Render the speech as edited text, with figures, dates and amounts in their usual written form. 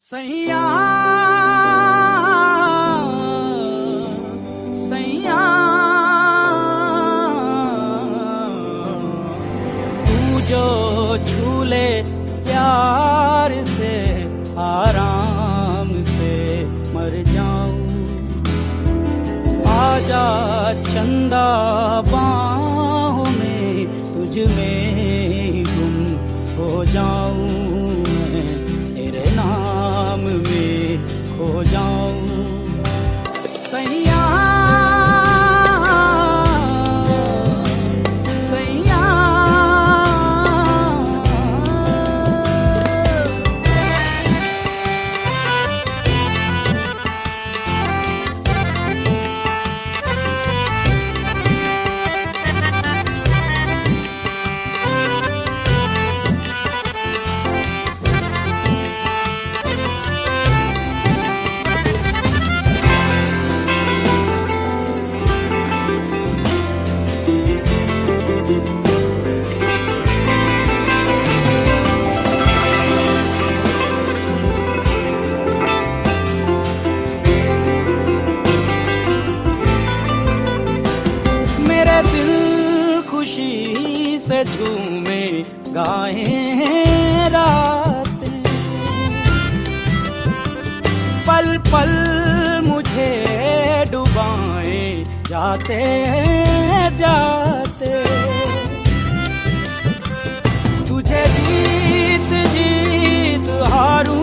सैया सैया तू जो झूले प्यार से आराम से मर जाऊं। आजा चंदा बाहों में तुझ में गुम हो जाऊं। तेरे नाम में खो जाऊं। सैया सैया खुशी से झूमे गाएं रातें। पल पल मुझे डुबाएं जाते जाते। तुझे जीत जीत हारूं